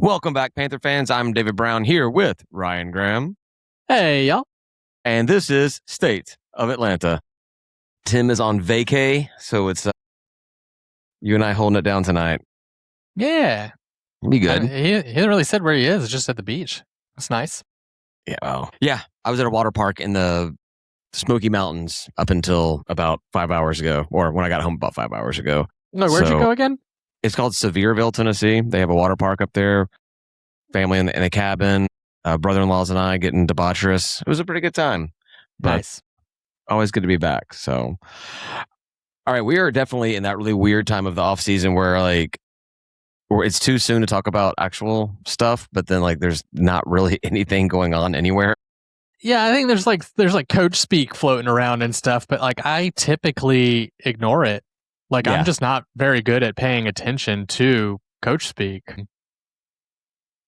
Welcome back, Panther fans. I'm David Brown here with Ryan Graham, Hey, y'all. and this is State of Atlanta. Tim is on vacay, so it's you and I holding it down tonight. Yeah. Be good. He hasn't really said where he is. It's just at the beach. That's nice. Yeah. Well, yeah. I was at a water park in the Smoky Mountains up until about 5 hours ago, or when I got home about 5 hours ago. No, where'd you go again? It's called Sevierville, Tennessee. They have a water park up there. Family in a cabin. Brother-in-laws and I getting debaucherous. It was a pretty good time. But Nice. always good to be back. So, all right, we are definitely in that really weird time of the off season where it's too soon to talk about actual stuff, but then there's not really anything going on anywhere. Yeah, I think there's coach speak floating around and stuff, but I typically ignore it. Yeah. I'm just not very good at paying attention to coach speak.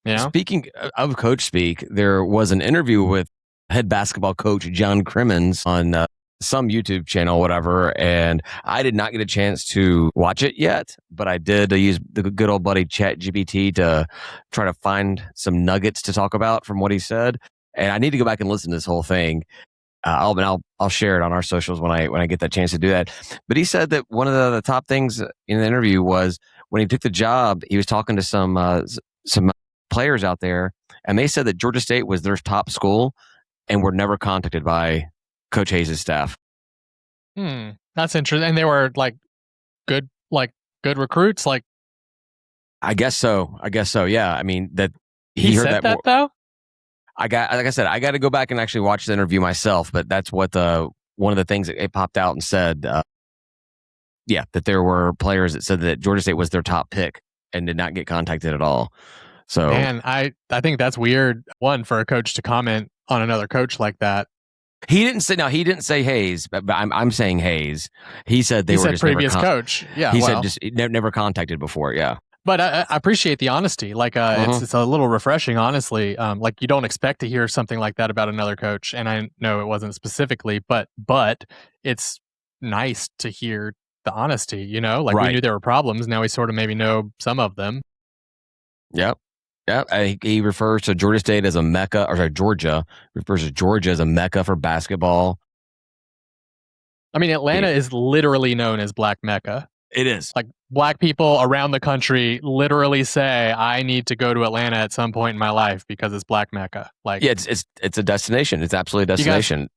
You know? Speaking of coach speak, there was an interview with head basketball coach John Crimmins on some YouTube channel, whatever, and I did not get a chance to watch it yet, but I did use the good old buddy ChatGPT to try to find some nuggets to talk about from what he said, and I need to go back and listen to this whole thing. I'll share it on our socials when I get that chance to do that. But he said that one of the top things in the interview was when he took the job, he was talking to some players out there, and they said that Georgia State was their top school and were never contacted by Coach Hayes' staff. That's interesting. And they were good recruits. I guess so. Yeah. I mean that he heard said that though. I got to go back and actually watch the interview myself, but that's what one of the things that it popped out and said. That there were players that said that Georgia State was their top pick and did not get contacted at all. So, man, I think that's weird. One, for a coach to comment on another coach like that. He didn't say Hayes, but I'm saying Hayes. He said they were just previous coach. Yeah, he said just never contacted before. Yeah, but I appreciate the honesty. It's a little refreshing, honestly. You don't expect to hear something like that about another coach, and I know it wasn't specifically, but it's nice to hear the honesty. You know, right. We knew there were problems. Now we sort of maybe know some of them. Yep. Yeah, he refers to Georgia State as a mecca, or sorry, Georgia refers to Georgia as a mecca for basketball. I mean, Atlanta is literally known as Black Mecca. It is. Black people around the country literally say, "I need to go to Atlanta at some point in my life because it's Black Mecca." It's a destination. It's absolutely a destination.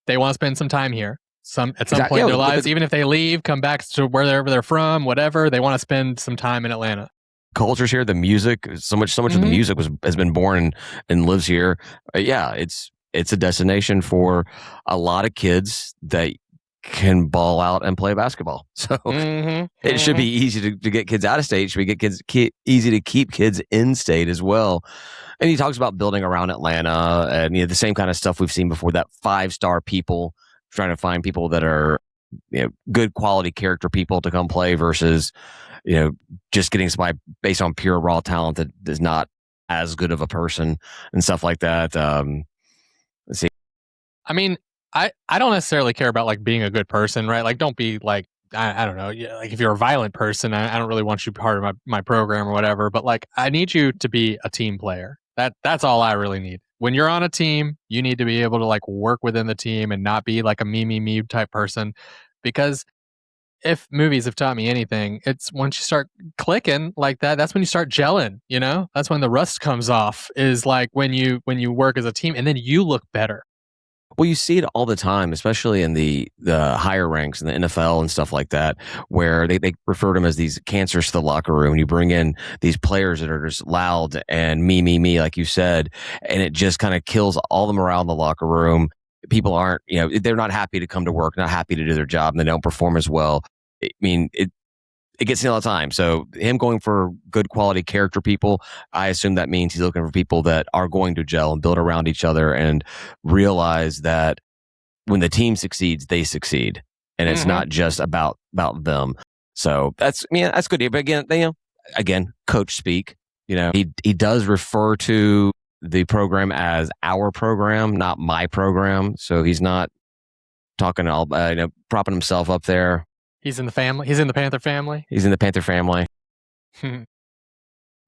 They want to spend some time here. At some point in their lives, even if they leave, come back to wherever they're from, whatever, they want to spend some time in Atlanta. Culture's here. The music, so much of the music has been born and lives here. It's a destination for a lot of kids that can ball out and play basketball. So it should be easy to get kids out of state. It should be easy to keep kids in state as well. And he talks about building around Atlanta and the same kind of stuff we've seen before. That 5-star people, trying to find people that are good quality character people to come play versus just getting somebody based on pure raw talent that is not as good of a person and stuff like that. Let's see. I mean, I don't necessarily care about being a good person, right? Don't be I don't know. If you're a violent person, I don't really want you part of my program or whatever. But I need you to be a team player. That's all I really need. When you're on a team, you need to be able to work within the team and not be a me type person, because if movies have taught me anything, it's once you start clicking like that, that's when you start gelling, That's when the rust comes off, is when you work as a team, and then you look better. Well, you see it all the time, especially in the higher ranks in the NFL and stuff like that, where they refer to them as these cancers to the locker room. You bring in these players that are just loud and me, like you said, and it just kind of kills all the morale in the locker room. People aren't, they're not happy to come to work, not happy to do their job, and they don't perform as well. I mean, it gets seen all the time. So him going for good quality character people, I assume that means he's looking for people that are going to gel and build around each other and realize that when the team succeeds, they succeed. And it's not just about them. So that's good. But again, coach speak, he does refer to the program as our program, not my program. So he's not talking all, propping himself up there. He's in the family. He's in the Panther family. He's in the Panther family.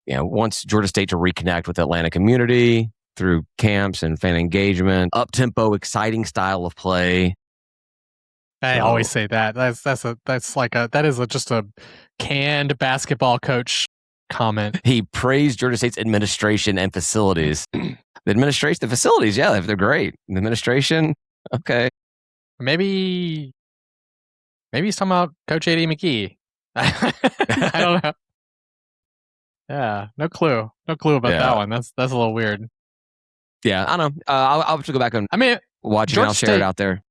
wants Georgia State to reconnect with the Atlanta community through camps and fan engagement, up-tempo, exciting style of play. I always say that. That is just a canned basketball coach comment. He praised Georgia State's administration and facilities. The facilities, yeah, they're great. The administration, okay. Maybe he's talking about Coach A.D. McKee. I don't know. Yeah, no clue about that one. That's a little weird. Yeah, I don't know. I'll have to go back and watch it and I'll share it out there.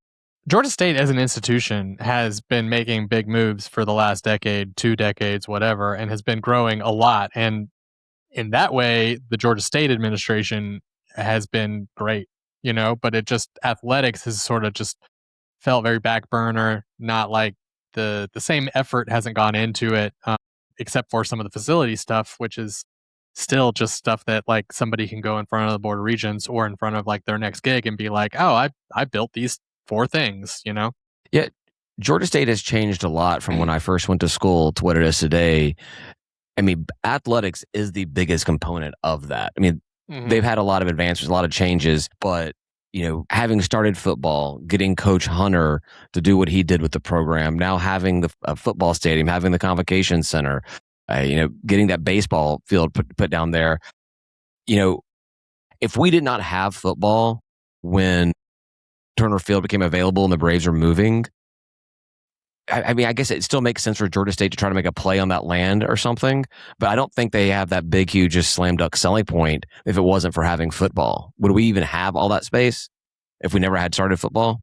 Georgia State as an institution has been making big moves for the last decade, 2 decades, whatever, and has been growing a lot. And in that way, the Georgia State administration has been great, but it just athletics has sort of just felt very back burner, not like the same effort hasn't gone into it, except for some of the facility stuff, which is still just stuff that like somebody can go in front of the Board of Regents or in front of like their next gig and be like, oh, I built these 4 things, Yeah, Georgia State has changed a lot from when I first went to school to what it is today. I mean, athletics is the biggest component of that. I mean, they've had a lot of advances, a lot of changes, but having started football, getting Coach Hunter to do what he did with the program, now having the football stadium, having the convocation center, getting that baseball field put down there. If we did not have football when Turner Field became available and the Braves are moving, I mean, I guess it still makes sense for Georgia State to try to make a play on that land or something, but I don't think they have that big, huge, just slam dunk selling point if it wasn't for having football. Would we even have all that space if we never had started football?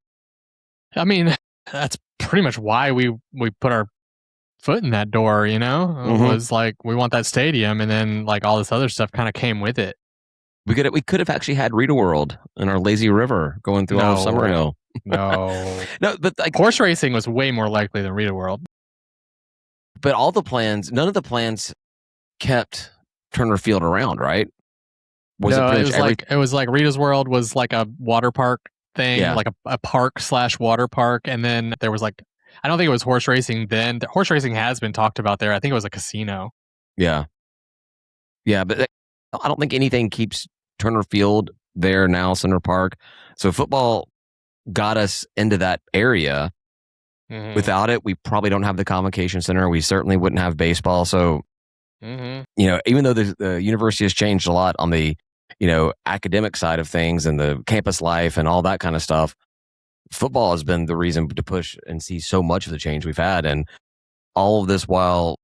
I mean, that's pretty much why we put our foot in that door, It was like, we want that stadium, and then like all this other stuff kind of came with it. We could have actually had Rita World in our lazy river going through all of Summerhill. No, but like horse racing was way more likely than Rita World. But none of the plans kept Turner Field around, right? It was like Rita's World was like a water park thing, like a park/water park, and then there was like, I don't think it was horse racing then. Horse racing has been talked about there. I think it was a casino. Yeah, but I don't think anything keeps Turner Field there now, Center Park. So football got us into that area. Without it, we probably don't have the convocation center. We certainly wouldn't have baseball. So, even though the university has changed a lot on the, academic side of things and the campus life and all that kind of stuff, football has been the reason to push and see so much of the change we've had. And all of this while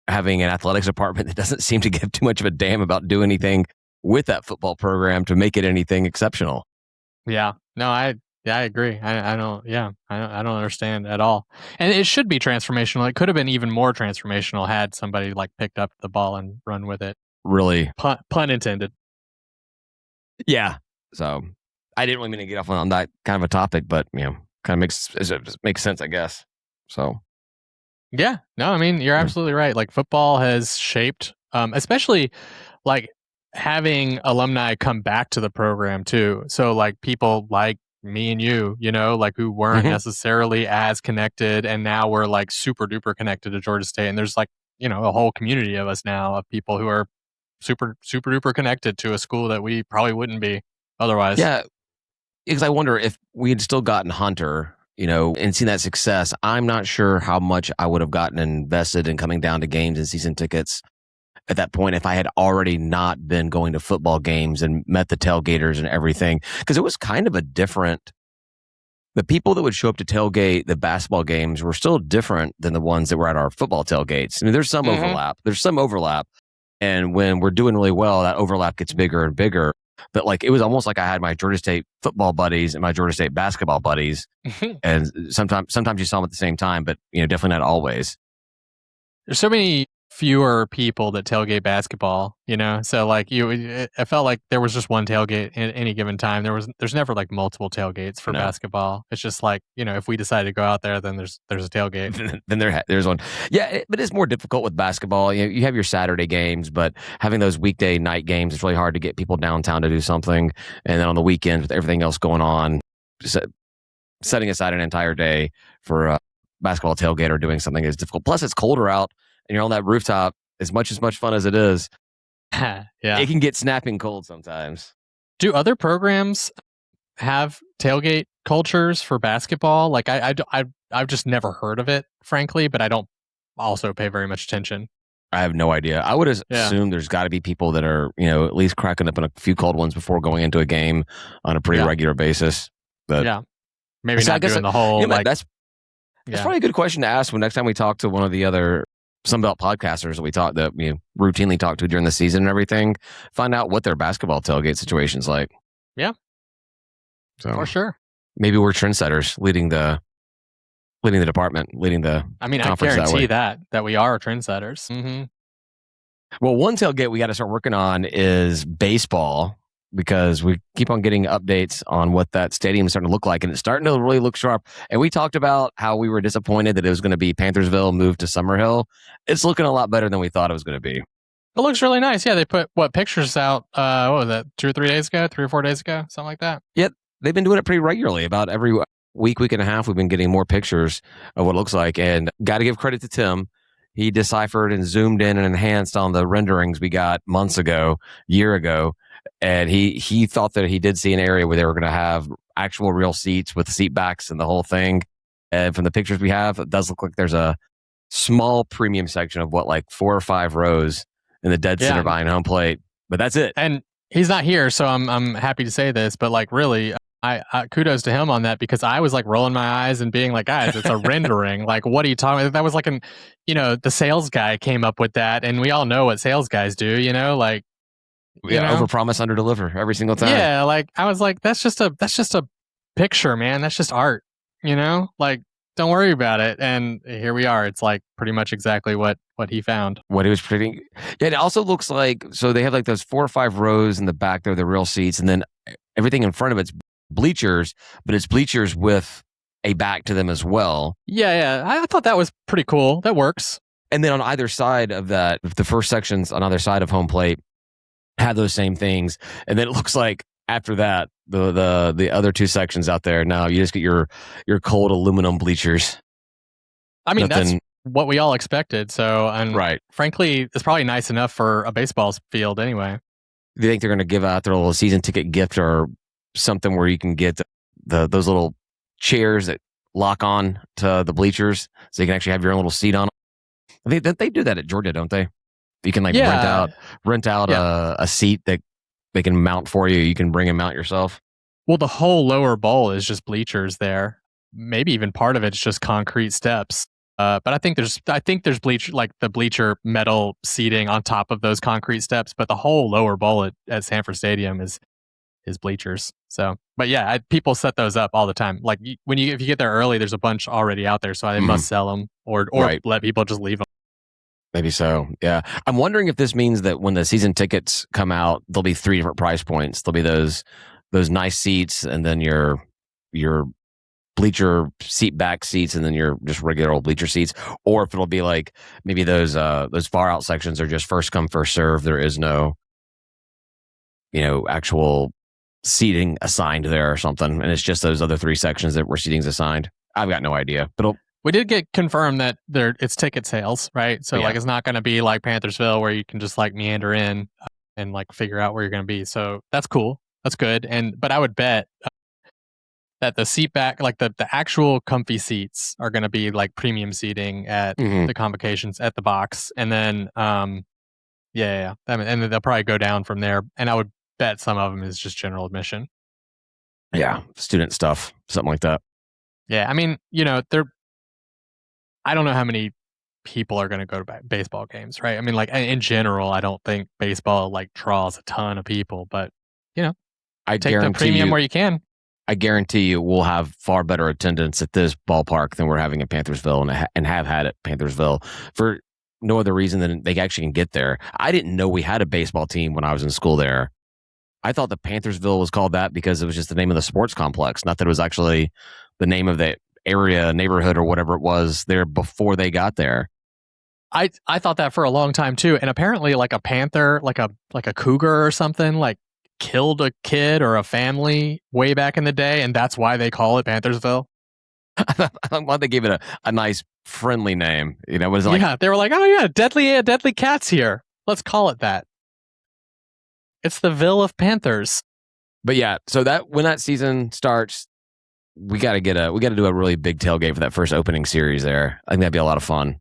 having an athletics department that doesn't seem to give too much of a damn about doing anything with that football program to make it anything exceptional. Yeah, no, I agree. I don't understand at all. And it should be transformational. It could have been even more transformational had somebody like picked up the ball and run with it. Really? Pun intended. Yeah. So I didn't really mean to get off on that kind of a topic, but kind of makes sense, I guess. So. Yeah. No, I mean, you're absolutely right. Like football has shaped, especially like having alumni come back to the program too. So like people like me and you, like who weren't necessarily as connected, and now we're like super duper connected to Georgia State. And there's like, a whole community of us now of people who are super duper connected to a school that we probably wouldn't be otherwise. Yeah. Because I wonder if we had still gotten Hunter, and seen that success, I'm not sure how much I would have gotten invested in coming down to games and season tickets at that point if I had already not been going to football games and met the tailgaters and everything. Because it was kind of the people that would show up to tailgate the basketball games were still different than the ones that were at our football tailgates. I mean, there's some overlap. There's some overlap. And when we're doing really well, that overlap gets bigger and bigger. But like, it was almost like I had my Georgia State football buddies and my Georgia State basketball buddies. And sometimes you saw them at the same time, but definitely not always. There's so many fewer people that tailgate basketball, so like I felt like there was just one tailgate at any given time. There's never like multiple tailgates for basketball. It's just like, if we decide to go out there, then there's a tailgate. Then there's one. Yeah, but it's more difficult with basketball. You have your Saturday games, but having those weekday night games, it's really hard to get people downtown to do something. And then on the weekends with everything else going on, setting aside an entire day for a basketball tailgate or doing something is difficult. Plus it's colder out. And you're on that rooftop, as much fun as it is, Yeah. it can get snapping cold sometimes. Do other programs have tailgate cultures for basketball? Like I've just never heard of it, frankly, but I don't also pay very much attention. I have no idea. I would Yeah. assume there's got to be people that are, at least cracking up in a few cold ones before going into a game on a pretty Yeah. regular basis. But Yeah. Maybe so I not guess doing the whole like that's yeah. probably a good question to ask when next time we talk to one of the other Sunbelt podcasters that we routinely talk to during the season and everything. Find out what their basketball tailgate situation's like. Yeah. So For sure. maybe we're trendsetters, leading the department, leading the I mean, I conference that way. guarantee that we are trendsetters. Mm-hmm. Well, one tailgate we got to start working on is baseball, because we keep on getting updates on what that stadium is starting to look like, and it's starting to really look sharp. And we talked about how we were disappointed that it was going to be Panthersville moved to Summerhill. It's looking a lot better than we thought it was going to be. It looks really nice. Yeah, they put pictures out. What was that? 3 or 4 days ago, something like that. Yep, they've been doing it pretty regularly. About every week and a half, we've been getting more pictures of what it looks like. And got to give credit to Tim. He deciphered and zoomed in and enhanced on the renderings we got year ago. And he thought that he did see an area where they were going to have actual real seats with seat backs and the whole thing. And from the pictures we have, it does look like there's a small premium section of like 4 or 5 rows in the dead center behind home plate. But that's it. And he's not here, so I'm happy to say this, but like really, I kudos to him on that, because I was like rolling my eyes and being like, guys, it's a rendering. Like, what are you talking about? That was like the sales guy came up with that, and we all know what sales guys do, like. Overpromise, underdeliver every single time. Yeah, like I was like, that's just a picture, man. That's just art, Like, don't worry about it. And here we are. It's like pretty much exactly what he found. What he was predicting. Yeah, it also looks like, so they have like those 4 or 5 rows in the back there, the real seats, and then everything in front of it's bleachers, but it's bleachers with a back to them as well. Yeah. I thought that was pretty cool. That works. And then on either side of that, the first sections on either side of home plate have those same things. And then it looks like after that, the other 2 sections out there, now you just get your cold aluminum bleachers. I mean, that's what we all expected. So, and right. Frankly, it's probably nice enough for a baseball field anyway. Do you think they're going to give out their little season ticket gift or something where you can get those little chairs that lock on to the bleachers so you can actually have your own little seat on them? They do that at Georgia, don't they? You can rent out a seat that they can mount for you. You can bring and mount yourself. Well, the whole lower bowl is just bleachers there. Maybe even part of it's just concrete steps. But I think there's the bleacher metal seating on top of those concrete steps. But the whole lower bowl at Sanford Stadium is bleachers. So, but yeah, people set those up all the time. Like if you get there early, there's a bunch already out there, so they must sell them or right. Let people just leave them. Maybe so. Yeah, I'm wondering if this means that when the season tickets come out, there'll be 3 different price points. There'll be those nice seats, and then your bleacher seat back seats, and then your just regular old bleacher seats, or if it'll be like maybe those far out sections are just first come first serve. There is no actual seating assigned there or something, and it's just those other 3 sections that where seating's assigned. I've got no idea, but we did get confirmed that it's ticket sales, right? So like it's not going to be like Panthersville where you can just like meander in and like figure out where you're going to be. So that's cool. That's good. But I would bet that the seat back, like the actual comfy seats are going to be like premium seating at the convocations at the box. And then, and then they'll probably go down from there. And I would bet some of them is just general admission. Yeah. Student stuff, something like that. Yeah. I mean, I don't know how many people are going to go to baseball games, right? I mean, like in general, I don't think baseball like draws a ton of people, but I take the premium where you can. I guarantee you we'll have far better attendance at this ballpark than we're having at Panthersville and have had at Panthersville for no other reason than they actually can get there. I didn't know we had a baseball team when I was in school there. I thought that Panthersville was called that because it was just the name of the sports complex, not that it was actually the name of the area, neighborhood, or whatever it was there before they got there. I thought that for a long time too, and apparently like a panther, like a cougar or something, like killed a kid or a family way back in the day, and that's why they call it Panthersville. I'm glad they gave it a nice friendly name. You know, it was like, Yeah, they were like, oh yeah, deadly cat's here. Let's call it that. It's the Ville of Panthers. but yeah. So that when that season starts, we got to do a really big tailgate for that first opening series there. I think that'd be a lot of fun.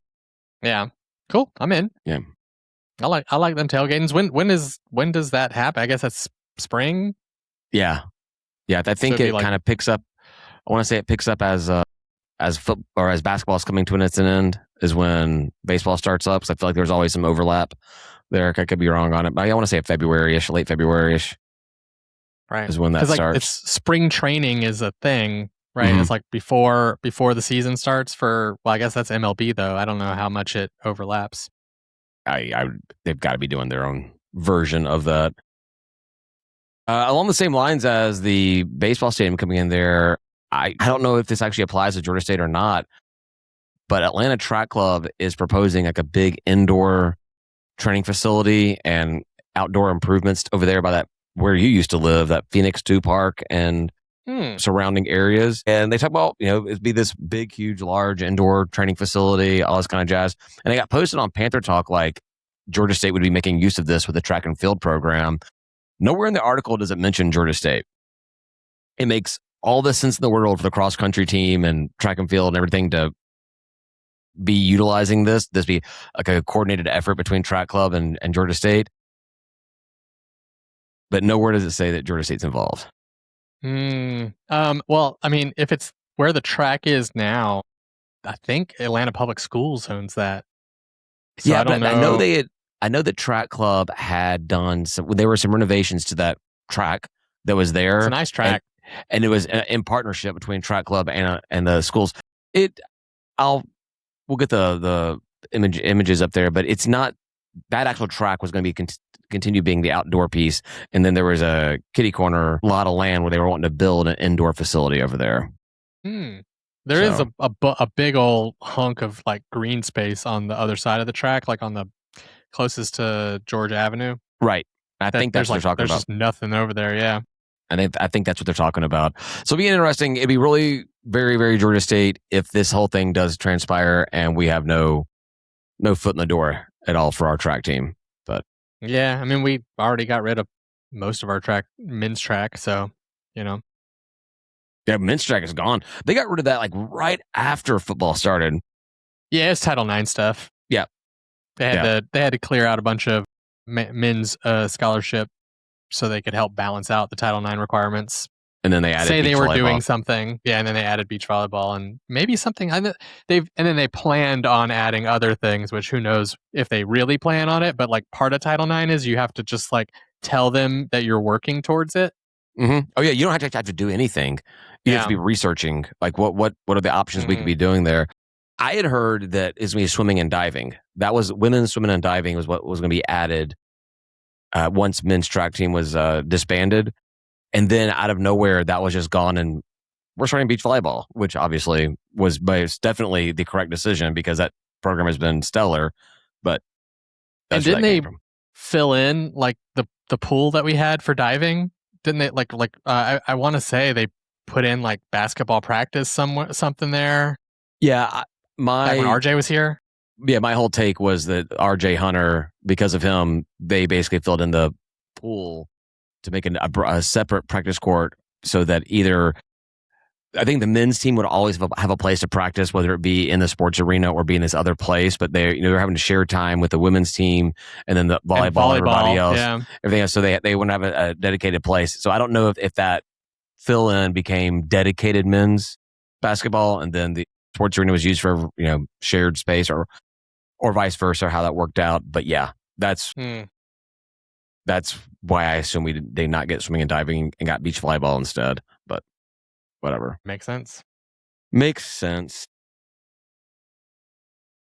Yeah, cool. I'm in. Yeah. I like them tailgatings. When does that happen? I guess that's spring. Yeah. Yeah. I think it kind of picks up. I want to say it picks up as foot or as basketball is coming to its end is when baseball starts up. So I feel like there's always some overlap there. I could be wrong on it, but I want to say February-ish, late February-ish. Right. Is when that starts. Like it's spring training is a thing, right? Mm-hmm. It's like before the season starts for, well, I guess that's MLB though. I don't know how much it overlaps. They've got to be doing their own version of that. Along the same lines as the baseball stadium coming in there, I don't know if this actually applies to Georgia State or not, but Atlanta Track Club is proposing like a big indoor training facility and outdoor improvements over there by that where you used to live, that Phoenix 2 Park and surrounding areas. And they talk about, it'd be this big, huge, large indoor training facility, all this kind of jazz. And they got posted on Panther Talk like Georgia State would be making use of this with the track and field program. Nowhere in the article does it mention Georgia State. It makes all the sense in the world for the cross country team and track and field and everything to be utilizing this be like a coordinated effort between track club and Georgia State. But nowhere does it say that Georgia State's involved. Well, I mean, if it's where the track is now, I think Atlanta Public Schools owns that. So yeah, I don't know. I know that track club had done there were some renovations to that track that was there. It's a nice track. And it was in partnership between track club and the schools. We'll get the images up there, but it's not that actual track was going to be continue being the outdoor piece. And then there was a kitty corner lot of land where they were wanting to build an indoor facility over there. There is a big old hunk of like green space on the other side of the track, like on the closest to Georgia Avenue. Right. I think that's what they're talking about. There's just nothing over there. Yeah. I think that's what they're talking about. So it'd be interesting. It'd be really very, very Georgia State if this whole thing does transpire and we have no foot in the door at all for our track team. But yeah, I mean, we already got rid of most of our men's track. So, yeah, men's track is gone. They got rid of that like right after football started. Yeah, it's Title IX stuff. Yeah, they had to clear out a bunch of men's scholarship so they could help balance out the Title IX requirements. And then they added they were doing something, yeah, and then they added beach volleyball and maybe something. And then they planned on adding other things, which who knows if they really plan on it. But like part of Title IX is you have to just like tell them that you're working towards it. Mm-hmm. Oh yeah, you don't have to do anything. You have to be researching like what are the options we could be doing there. I had heard that it's going to be swimming and diving. That was women's swimming and diving was what was going to be added once men's track team was disbanded. And then out of nowhere, that was just gone, and we're starting beach volleyball, which obviously was definitely the correct decision because that program has been stellar. But and didn't they fill in like the pool that we had for diving? Didn't they I want to say they put in like basketball practice something there? Yeah, back when RJ was here. Yeah, my whole take was that RJ Hunter, because of him, they basically filled in the pool to make a separate practice court so that either I think the men's team would always have a place to practice, whether it be in the sports arena or be in this other place. But they're having to share time with the women's team and then the volleyball and everybody else, everything else. So they wouldn't have a dedicated place. So I don't know if that fill in became dedicated men's basketball and then the sports arena was used for shared space or vice versa, or how that worked out. But yeah, that's why I assume we did not get swimming and diving and got beach volleyball instead. But whatever. Makes sense.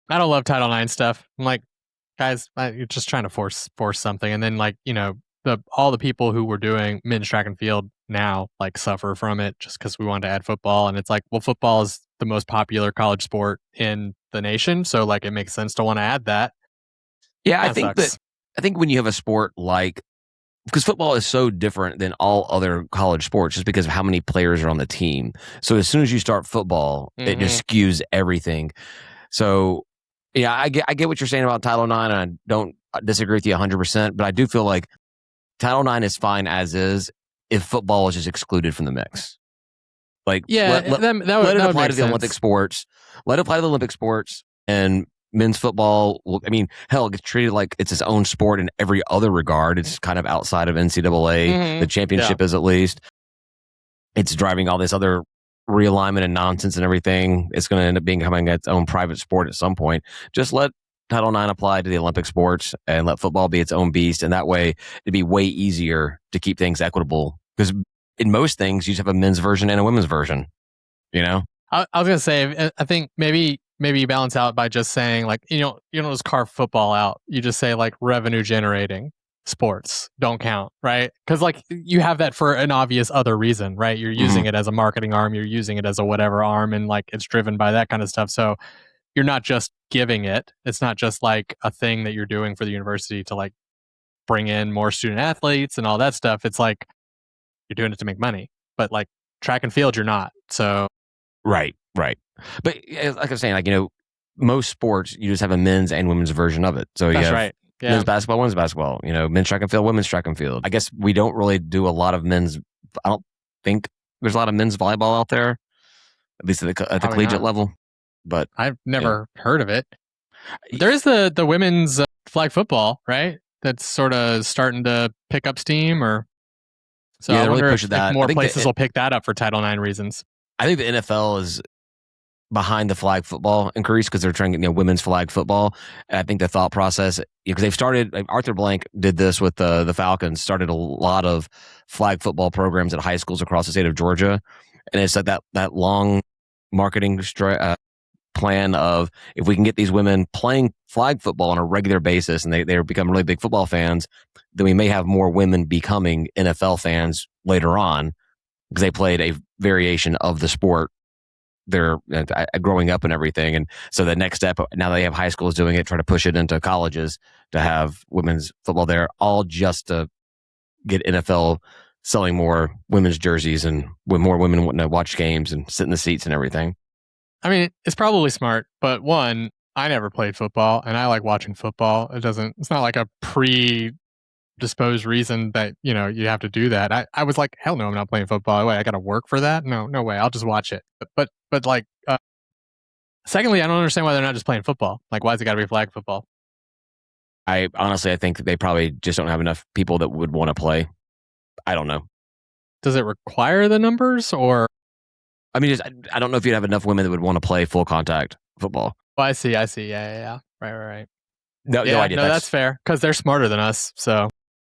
I don't love Title IX stuff. I'm like, guys, you're just trying to force something. And then all the people who were doing men's track and field now like suffer from it just because we wanted to add football. And it's like, well, football is the most popular college sport in the nation. So like it makes sense to want to add that. Yeah, I think when you have a sport because football is so different than all other college sports just because of how many players are on the team. So as soon as you start football, it just skews everything. So, yeah, I get what you're saying about Title IX, and I don't disagree with you 100%. But I do feel like Title IX is fine as is if football is just excluded from the mix. Like Yeah, let that would, let it that would apply make to the Olympic sense. sports. Let it apply to the Olympic sports and men's football. I mean, hell, it gets treated like it's its own sport in every other regard. It's kind of outside of NCAA. The Yeah. championship is at least. It's driving all this other realignment and nonsense and everything. It's going to end up becoming its own private sport at some point. Just let Title IX apply to the Olympic sports and let football be its own beast. And that way it'd be way easier to keep things equitable because in most things you just have a men's version and a women's version, you know? I was gonna say, I think maybe you balance out by just saying like you don't just carve football out. You just say like revenue generating sports don't count, right? Because like you have that for an obvious other reason, right? You're using it as a marketing arm, you're using it as a whatever arm, and like it's driven by that kind of stuff. So you're not just giving it. It's not just like a thing that you're doing for the university to like bring in more student athletes and all that stuff. It's like you're doing it to make money. But like track and field, you're not. So Right, right. But like I'm saying, like, most sports, you just have a men's and women's version of it. So you that's have right. Yeah. men's basketball, women's basketball, men's track and field, women's track and field. I guess we don't really do a lot of men's, I don't think there's a lot of men's volleyball out there, at least at the Probably collegiate not. level. But I've never heard of it. There is the women's flag football, right? That's sort of starting to pick up steam, or so. Yeah, I they're really wonder pushing if that. more places will pick that up for Title IX reasons. I think the NFL is behind the flag football increase because they're trying to get women's flag football. And I think the thought process, because they've started, like Arthur Blank did this with the Falcons, started a lot of flag football programs at high schools across the state of Georgia. And it's like that long marketing plan of if we can get these women playing flag football on a regular basis and they become really big football fans, then we may have more women becoming NFL fans later on because they played a variation of the sport they're growing up and everything. And so the next step, now they have high schools doing it, try to push it into colleges to have women's football there, all just to get NFL selling more women's jerseys and with more women wanting to watch games and sit in the seats and everything. I mean, it's probably smart, but one, I never played football and I like watching football. It's not like a predisposed reason that, you have to do that. I was like, hell no, I'm not playing football. Wait, I got to work for that? No way. I'll just watch it. But like, secondly, I don't understand why they're not just playing football. Like, why is it got to be flag football? I think they probably just don't have enough people that would want to play. I don't know. Does it require the numbers or? I mean, I don't know if you'd have enough women that would want to play full contact football. Oh, I see. Yeah. Right. No idea. No, that's fair because they're smarter than us. So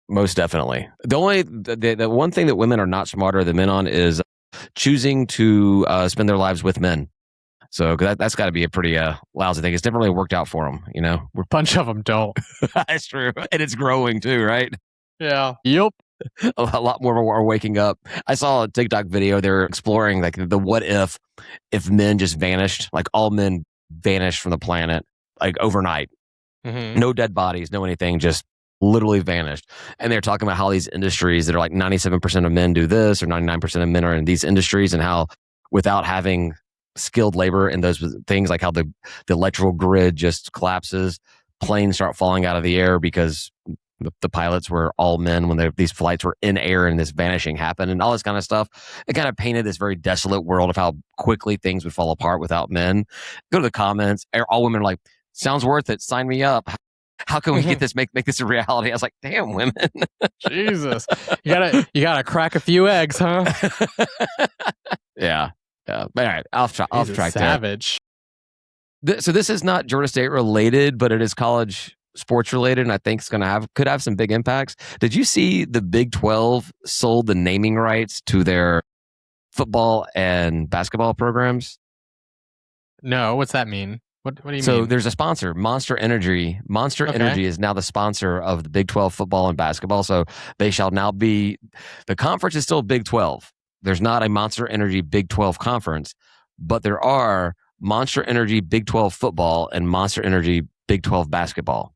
most definitely. The one thing that women are not smarter than men on is choosing to spend their lives with men. So that's got to be a pretty lousy thing. It's never really worked out for them, A bunch of them don't. That's true, and it's growing too, right? Yeah. Yep. A lot more are waking up. I saw a TikTok video. They're exploring like the what if men just vanished, like all men vanished from the planet, like overnight. Mm-hmm. No dead bodies, no anything, just literally vanished. And they're talking about how these industries that are like 97% of men do this or 99% of men are in these industries and how without having skilled labor in those things, like how the electrical grid just collapses, planes start falling out of the air because the pilots were all men when these flights were in air and this vanishing happened and all this kind of stuff. It kind of painted this very desolate world of how quickly things would fall apart without men. Go to the comments. All women are like, sounds worth it. Sign me up. How can we get this, make this a reality? I was like, damn, women. Jesus. You gotta crack a few eggs, huh? Yeah. But all right, off track savage. there. So this is not Georgia State related, but it is college sports related, and I think it's could have some big impacts. Did you see the Big 12 sold the naming rights to their football and basketball programs? No, what's that mean? What do you mean? So there's a sponsor, Monster Energy. Monster Energy is now the sponsor of the Big 12 football and basketball. So they shall now be, the conference is still Big 12. There's not a Monster Energy Big 12 conference, but there are Monster Energy Big 12 football and Monster Energy Big 12 basketball.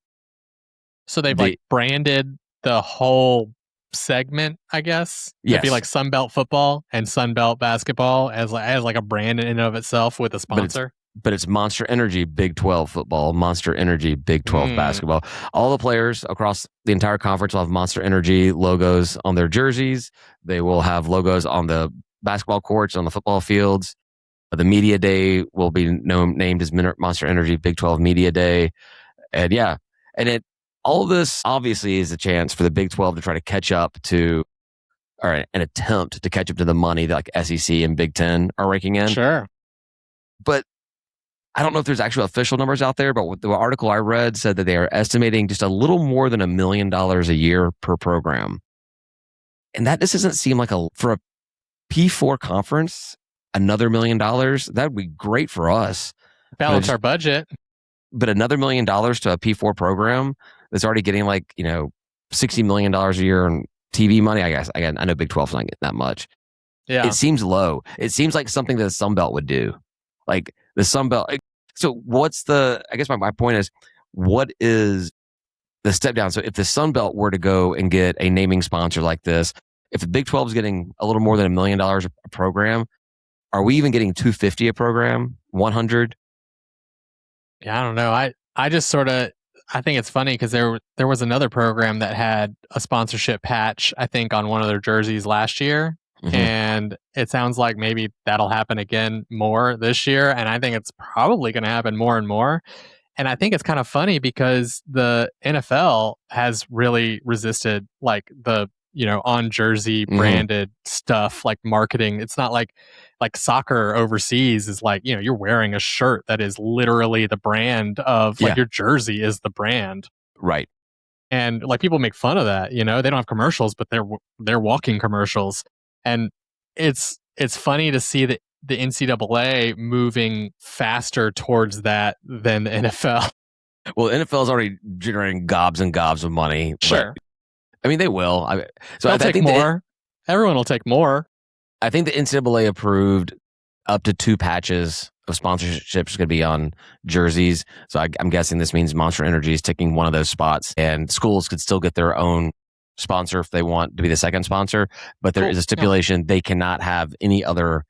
So they've branded the whole segment, I guess. Yes. It'd be like Sunbelt football and Sunbelt basketball as like a brand in and of itself with a sponsor. but it's Monster Energy Big 12 football, Monster Energy Big 12 basketball. All the players across the entire conference will have Monster Energy logos on their jerseys. They will have logos on the basketball courts, on the football fields. The media day will be named as Monster Energy Big 12 Media Day. And yeah, and all of this obviously is a chance for the Big 12 to try to catch up to, or an attempt to catch up to the money that like SEC and Big 10 are raking in. Sure. But I don't know if there's actual official numbers out there, but the article I read said that they are estimating just a little more than $1 million a year per program. And that just doesn't seem like for a P4 conference, another $1 million, that would be great for us. Balance our budget. But another $1 million to a P4 program that's already getting like, $60 million a year in TV money, I guess. Again, I know Big 12's not getting that much. Yeah. It seems low. It seems like something that the Sun Belt would do. Like the Sun Belt. So I guess my point is, what is the step down? So if the Sun Belt were to go and get a naming sponsor like this, if the Big 12 is getting a little more than $1 million a program, are we even getting $250 a program? 100? Yeah, I don't know. I just sort of, I think it's funny because there was another program that had a sponsorship patch, I think, on one of their jerseys last year. Mm-hmm. And it sounds like maybe that'll happen again more this year. And I think it's probably going to happen more and more. And I think it's kind of funny because the NFL has really resisted like the, on jersey branded stuff, like marketing. It's not like soccer overseas is like, you're wearing a shirt that is literally the brand of like your jersey is the brand. Right. And like people make fun of that, they don't have commercials, but they're walking commercials. And it's funny to see that the NCAA moving faster towards that than the NFL. Well, NFL is already generating gobs and gobs of money. Sure. I mean, they will. They'll take more. Everyone will take more. I think the NCAA approved up to 2 patches of sponsorships going to be on jerseys. So I'm guessing this means Monster Energy is taking one of those spots, and schools could still get their own sponsor if they want to be the second sponsor. But there is a stipulation they cannot have any other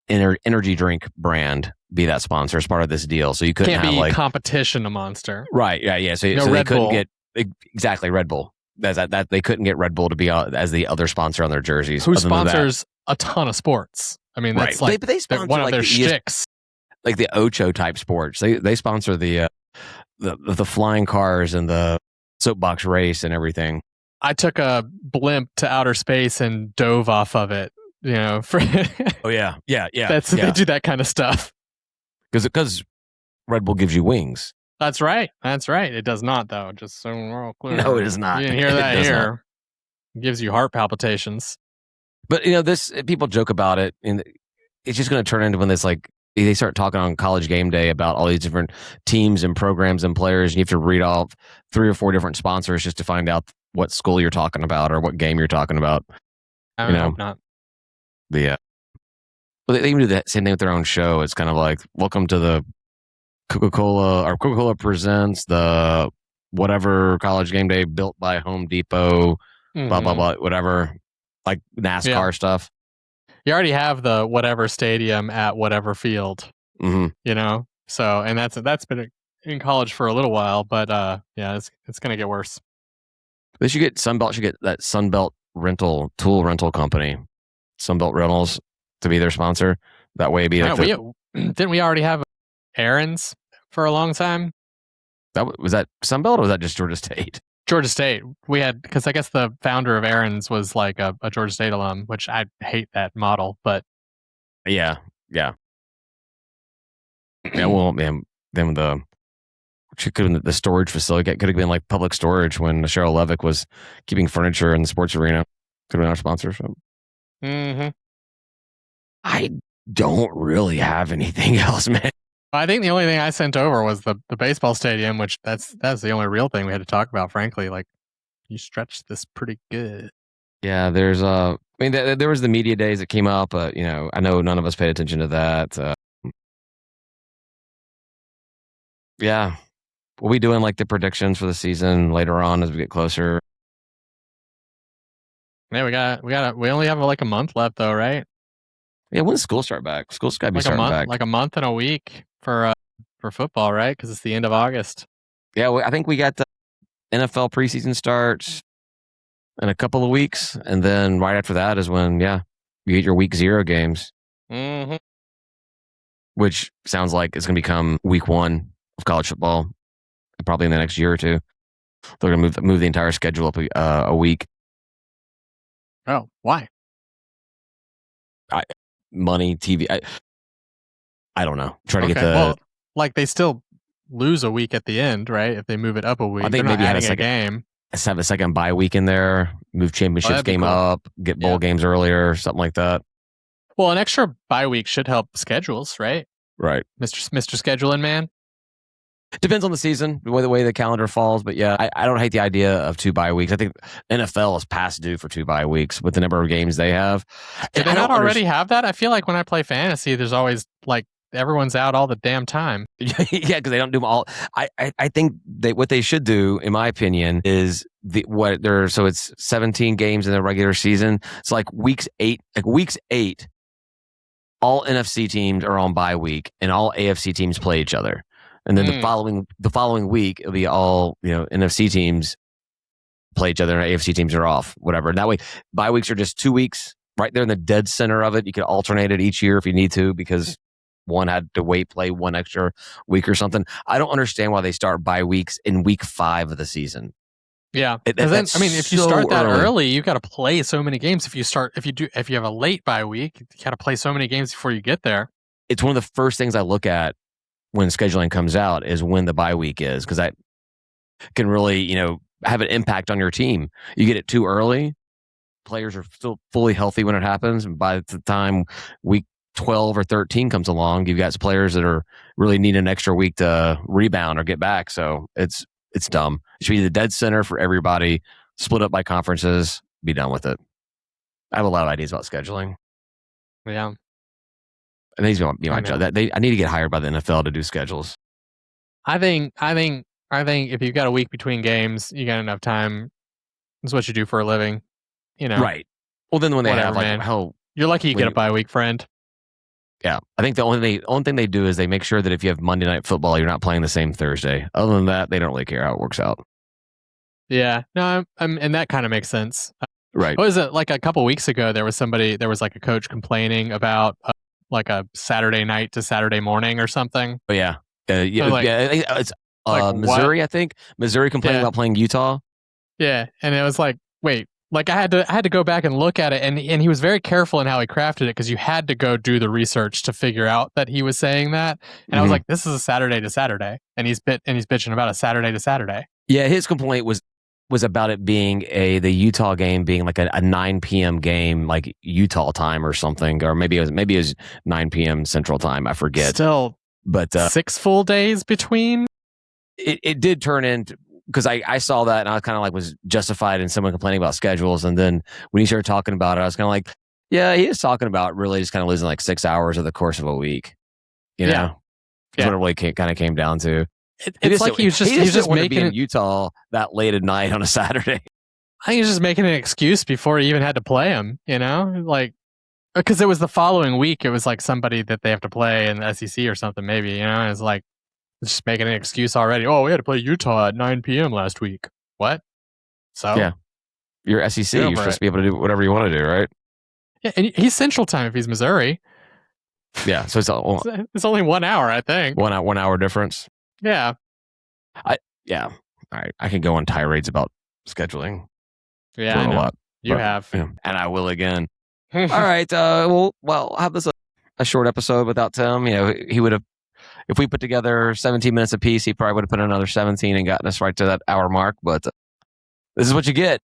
energy drink brand be that sponsor as part of this deal. So you couldn't have be like competition to Monster. Right. Yeah. So, no so Red they couldn't Bull. get exactly Red Bull. That they couldn't get Red Bull to be as the other sponsor on their jerseys. Who sponsors a ton of sports? I mean, that's right. like they sponsor one like of their shticks. Like the Ocho type sports. They sponsor the flying cars and the soapbox race and everything. I took a blimp to outer space and dove off of it. Oh yeah. They do that kind of stuff. Because Red Bull gives you wings. That's right. It does not, though. Just so we're all clear. No, it is not. You didn't hear that here. It gives you heart palpitations. But this people joke about it, and it's just going to turn into when this like they start talking on College Game Day about all these different teams and programs and players, and you have to read off 3 or 4 different sponsors just to find out what school you're talking about or what game you're talking about. I hope not. Well, they even do the same thing with their own show. It's kind of like, welcome to the Coca-Cola, or Coca-Cola presents the whatever College Game Day built by Home Depot, blah, blah, blah, whatever, like NASCAR stuff. You already have the whatever stadium at whatever field, So, and that's been in college for a little while, but it's going to get worse. They should get Sunbelt, should get that Sunbelt tool rental company, Sunbelt Rentals, to be their sponsor. That way, it'd be like didn't we already have Aaron's for a long time? Was that Sunbelt or was that just Georgia State? Georgia State. We had, because I guess the founder of Aaron's was like a Georgia State alum, which I hate that model, but yeah. Well, man, then the storage facility could have been like public storage when Cheryl Levick was keeping furniture in the sports arena. Could have been our sponsorship. Mm-hmm. I don't really have anything else, man. I think the only thing I sent over was the baseball stadium, which that's the only real thing we had to talk about, frankly. Like, you stretched this pretty good. Yeah, there's there was the media days that came up, but I know none of us paid attention to that. Yeah, we'll be doing like the predictions for the season later on as we get closer. Yeah, we only have like a month left though, right? Yeah, when does school start back? School's got to be starting back. Like a month and a week for football, right? Because it's the end of August. Yeah, I think we got the NFL preseason starts in a couple of weeks, and then right after that is when you get your week 0 games, Mm-hmm. which sounds like it's going to become week 1 of college football, probably in the next year or two. They're going to move the entire schedule up a week. Oh, why? Money, TV. I don't know. Try to get Well, like they still lose a week at the end, right? If they move it up a week, I think they're not maybe adding a game. Let's have a second bye week in there. Move championships that'd be game cool. up. Get bowl games earlier. Something like that. Well, an extra bye week should help schedules, right? Right. Mr. Scheduling Man. Depends on the season, the way the calendar falls. But yeah, I don't hate the idea of 2 bye weeks. I think NFL is past due for 2 bye weeks with the number of games they have. Did they not already have that? I feel like when I play fantasy, there's always like everyone's out all the damn time. Yeah, because they don't do them all. I think what they should do, in my opinion, is so it's 17 games in the regular season. It's like weeks 8, all NFC teams are on bye week, and all AFC teams play each other. And then the following week, it'll be all NFC teams play each other, and AFC teams are off. Whatever. And that way, bye weeks are just 2 weeks, right there in the dead center of it. You could alternate it each year if you need to, because one had to play one extra week or something. I don't understand why they start bye weeks in week 5 of the season. Yeah, because then if you start that early, you've got to play so many games. If you have a late bye week, you got to play so many games before you get there. It's one of the first things I look at when scheduling comes out is when the bye week is, because that can really have an impact on your team. You get it too early, players are still fully healthy when it happens, and by the time week 12 or 13 comes along, you've got players that are really need an extra week to rebound or get back. So it's dumb. It should be the dead center for everybody, split up by conferences, be done with it. I have a lot of ideas about scheduling. Yeah. And these be my job. I need to get hired by the NFL to do schedules. I think if you've got a week between games, you got enough time. That's what you do for a living, Right. Well, then when they have you're lucky you get a bye week, friend. Yeah, I think the only thing they do is they make sure that if you have Monday Night Football, you're not playing the same Thursday. Other than that, they don't really care how it works out. Yeah, no, and that kind of makes sense. Right. What was it, like a couple weeks ago? There was like a coach complaining about like a Saturday night to Saturday morning or something. Oh yeah, it's Missouri. I think Missouri complaining about playing Utah. Yeah, and it was like, wait. Like I had to go back and look at it, and he was very careful in how he crafted it, because you had to go do the research to figure out that he was saying that. And I was like, this is a Saturday to Saturday, and he's bitching about a Saturday to Saturday. Yeah, his complaint was about it being the Utah game being like a 9 p.m. game, like Utah time or something, or maybe it was 9 p.m. Central time. I forget. Still, but 6 full days between. It did turn into. Because I saw that and I kind of like was justified in someone complaining about schedules. And then when he started talking about it, I was kind of like, yeah, he is talking about really just kind of losing like 6 hours of the course of a week. That's what it really kind of came down to. It's like he was just making it in Utah that late at night on a Saturday. I think he was just making an excuse before he even had to play him, like, because it was the following week. It was like somebody that they have to play in the SEC or something, maybe, and it's like, just making an excuse already. Oh, we had to play Utah at 9 p.m. last week. What? So yeah, you're SEC. You're supposed to be able to do whatever you want to do, right? Yeah, and he's Central Time if he's Missouri. Yeah, so it's only 1 hour, I think. 1 hour difference. Yeah. All right. I can go on tirades about scheduling. Yeah, I know. A lot. You have, and I will again. All right. Well, I'll have this a short episode without Tim. He would have. If we put together 17 minutes apiece, he probably would have put another 17 and gotten us right to that hour mark. But this is what you get.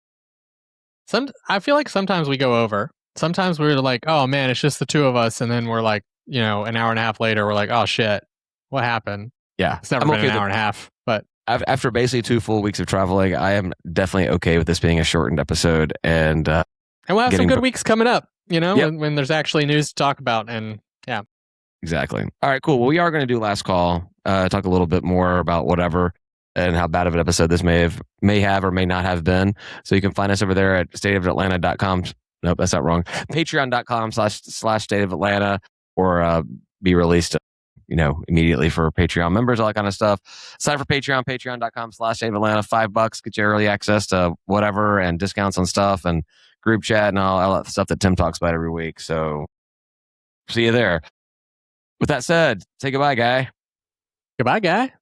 I feel like sometimes we go over. Sometimes we're like, oh man, it's just the two of us. And then we're like, an hour and a half later, we're like, oh shit, what happened? Yeah. It's never been an hour and a half. But after basically 2 full weeks of traveling, I am definitely okay with this being a shortened episode. And we'll have some good weeks coming up, when there's actually news to talk about. And yeah. Exactly. All right, cool. Well, we are going to do last call, talk a little bit more about whatever and how bad of an episode this may have or may not have been. So you can find us over there at stateofatlanta.com. Nope, that's not wrong. Patreon.com/stateofatlanta or be released immediately for Patreon members, all that kind of stuff. Sign up for Patreon, patreon.com/SaveAtlanta, $5 get you early access to whatever and discounts on stuff and group chat and all that stuff that Tim talks about every week. So see you there. With that said, say goodbye, guy. Goodbye, guy.